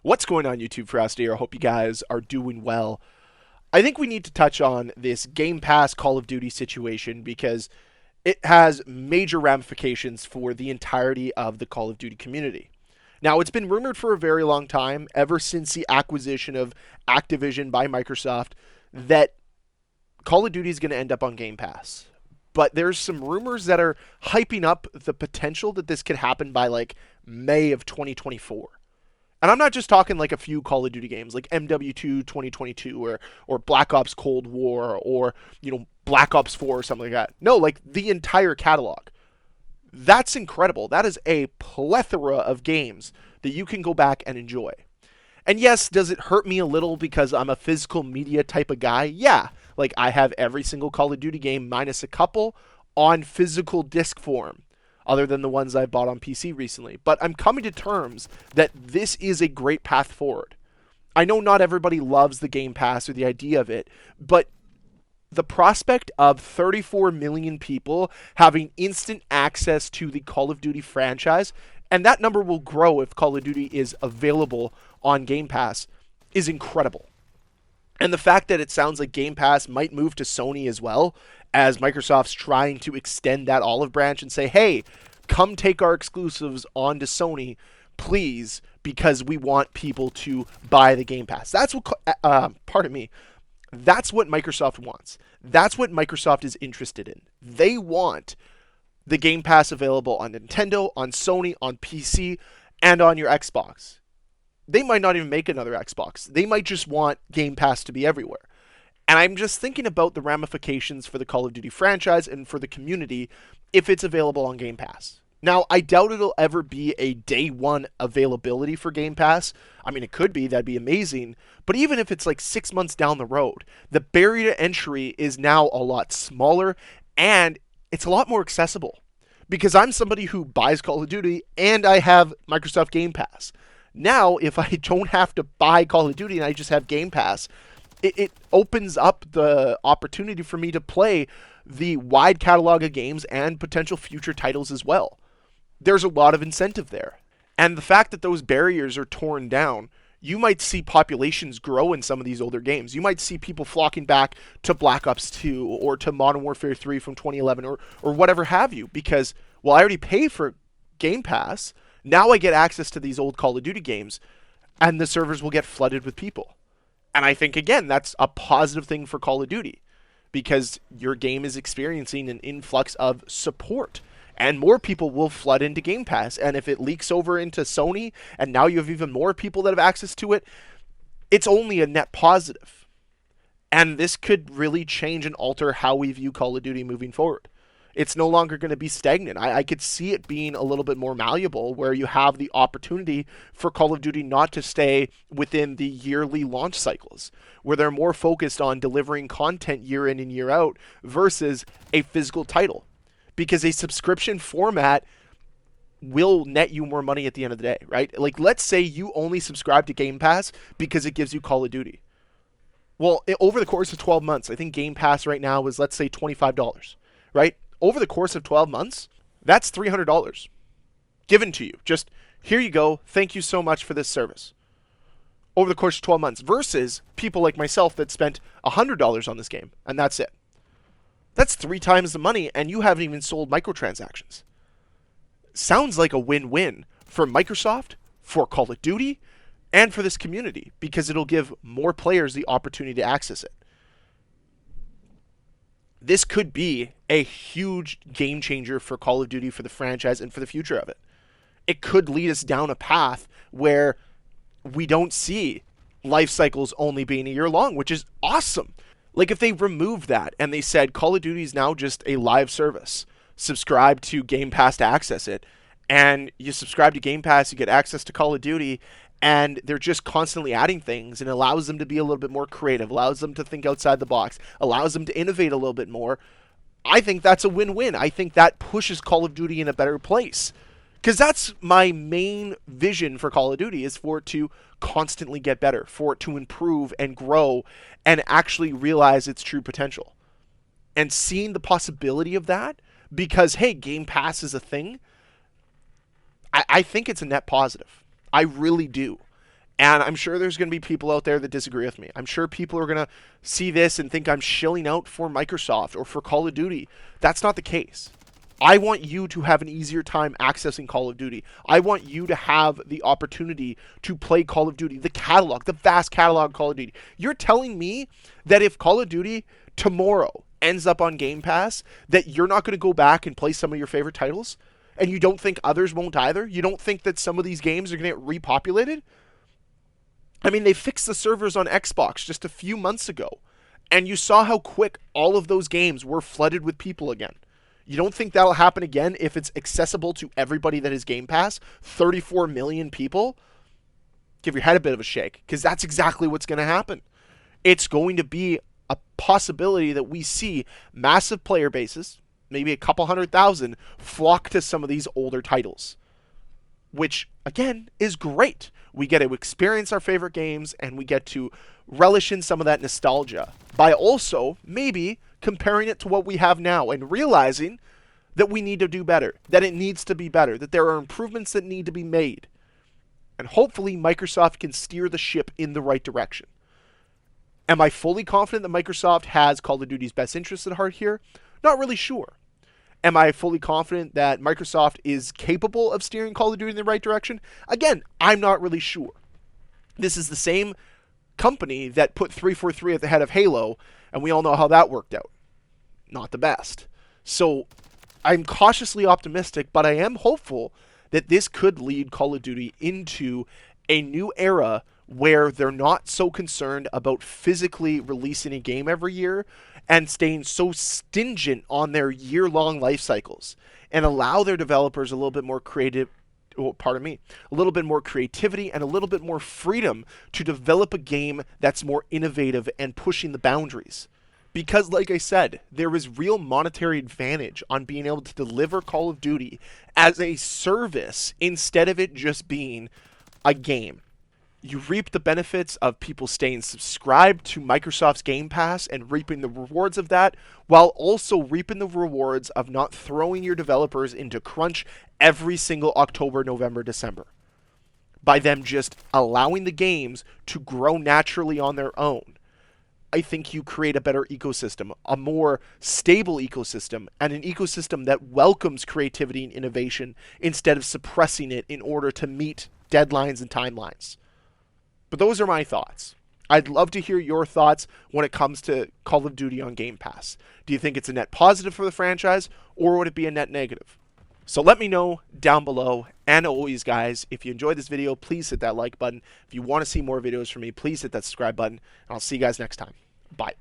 What's going on, YouTube? Ferocity? I hope you guys are doing well. I think we need to touch on this Game Pass Call of Duty situation because it has major ramifications for the entirety of the Call of Duty community. Now, it's been rumored for a very long time, ever since the acquisition of Activision by Microsoft, that Call of Duty is going to end up on Game Pass. But there's some rumors that are hyping up the potential that this could happen by like May of 2024. And I'm not just talking like a few Call of Duty games like MW2 2022 or Black Ops Cold War or Black Ops 4 or something like that. No, like the entire catalog. That's incredible. That is a plethora of games that you can go back and enjoy. And yes, does it hurt me a little because I'm a physical media type of guy? Yeah. Like I have every single Call of Duty game minus a couple on physical disc form, other than the ones I bought on PC recently. But I'm coming to terms that this is a great path forward. I know not everybody loves the Game Pass or the idea of it, but the prospect of 34 million people having instant access to the Call of Duty franchise, and that number will grow if Call of Duty is available on Game Pass, is incredible. And the fact that it sounds like Game Pass might move to Sony as well, as Microsoft's trying to extend that olive branch and say, hey, come take our exclusives onto Sony, please, because we want people to buy the Game Pass. That's what, that's what Microsoft wants. That's what Microsoft is interested in. They want the Game Pass available on Nintendo, on Sony, on PC, and on your Xbox. They might not even make another Xbox. They might just want Game Pass to be everywhere. And I'm just thinking about the ramifications for the Call of Duty franchise and for the community if it's available on Game Pass. Now, I doubt it'll ever be a day one availability for Game Pass. I mean, it could be, that'd be amazing. But even if it's like 6 months down the road, the barrier to entry is now a lot smaller and it's a lot more accessible. Because I'm somebody who buys Call of Duty and I have Microsoft Game Pass. Now, if I don't have to buy Call of Duty and I just have Game Pass, it opens up the opportunity for me to play the wide catalog of games and potential future titles as well. There's a lot of incentive there. And the fact that those barriers are torn down, you might see populations grow in some of these older games. You might see people flocking back to Black Ops 2 or to Modern Warfare 3 from 2011 or whatever have you, because, well, I already pay for Game Pass. Now I get access to these old Call of Duty games, and the servers will get flooded with people. And I think, again, that's a positive thing for Call of Duty because your game is experiencing an influx of support and more people will flood into Game Pass. And if it leaks over into Sony and now you have even more people that have access to it, it's only a net positive. And this could really change and alter how we view Call of Duty moving forward. It's no longer going to be stagnant. I could see it being a little bit more malleable where you have the opportunity for Call of Duty not to stay within the yearly launch cycles, where they're more focused on delivering content year in and year out versus a physical title. Because a subscription format will net you more money at the end of the day, right? Like, let's say you only subscribe to Game Pass because it gives you Call of Duty. Well, over the course of 12 months, I think Game Pass right now is, let's say, $25, right? Over the course of 12 months, that's $300 given to you. Just, here you go. Thank you so much for this service. Over the course of 12 months versus people like myself that spent $100 on this game, and that's it. That's 3 times the money, and you haven't even sold microtransactions. Sounds like a win-win for Microsoft, for Call of Duty, and for this community because it'll give more players the opportunity to access it. This could be a huge game changer for Call of Duty, for the franchise, and for the future of it. It could lead us down a path where we don't see life cycles only being a year long, which is awesome. Like if they removed that and they said Call of Duty is now just a live service, subscribe to Game Pass to access it, and you subscribe to Game Pass, you get access to Call of Duty, and they're just constantly adding things and allows them to be a little bit more creative, allows them to think outside the box, allows them to innovate a little bit more. I think that's a win-win. I think that pushes Call of Duty in a better place. Because that's my main vision for Call of Duty, is for it to constantly get better, for it to improve and grow and actually realize its true potential. And seeing the possibility of that, because, hey, Game Pass is a thing, I think it's a net positive. I really do. And I'm sure there's going to be people out there that disagree with me. I'm sure people are going to see this and think I'm shilling out for Microsoft or for Call of Duty. That's not the case. I want you to have an easier time accessing Call of Duty. I want you to have the opportunity to play Call of Duty, the catalog, the vast catalog of Call of Duty. You're telling me that if Call of Duty tomorrow ends up on Game Pass, that you're not going to go back and play some of your favorite titles? And you don't think others won't either? You don't think that some of these games are going to get repopulated? I mean, they fixed the servers on Xbox just a few months ago, and you saw how quick all of those games were flooded with people again. You don't think that'll happen again if it's accessible to everybody that is Game Pass? 34 million people? Give your head a bit of a shake, because that's exactly what's going to happen. It's going to be a possibility that we see massive player bases, maybe a couple 100,000, flock to some of these older titles, which, again, is great. We get to experience our favorite games, and we get to relish in some of that nostalgia by also maybe comparing it to what we have now and realizing that we need to do better, that it needs to be better, that there are improvements that need to be made. And hopefully Microsoft can steer the ship in the right direction. Am I fully confident that Microsoft has Call of Duty's best interests at heart here? Not really sure. Am I fully confident that Microsoft is capable of steering Call of Duty in the right direction? Again, I'm not really sure. This is the same company that put 343 at the head of Halo, and we all know how that worked out. Not the best. So I'm cautiously optimistic, but I am hopeful that this could lead Call of Duty into a new era where they're not so concerned about physically releasing a game every year and staying so stingent on their year-long life cycles, and allow their developers a little bit more creative, a little bit more creativity and a little bit more freedom to develop a game that's more innovative and pushing the boundaries. Because, like I said, there is real monetary advantage on being able to deliver Call of Duty as a service instead of it just being a game. You reap the benefits of people staying subscribed to Microsoft's Game Pass and reaping the rewards of that, while also reaping the rewards of not throwing your developers into crunch every single October, November, December, by them just allowing the games to grow naturally on their own. I think you create a better ecosystem, a more stable ecosystem, and an ecosystem that welcomes creativity and innovation instead of suppressing it in order to meet deadlines and timelines. But those are my thoughts. I'd love to hear your thoughts when it comes to Call of Duty on Game Pass. Do you think it's a net positive for the franchise, or would it be a net negative? So let me know down below. And always, guys, if you enjoyed this video, please hit that like button. If you want to see more videos from me, please hit that subscribe button. And I'll see you guys next time. Bye.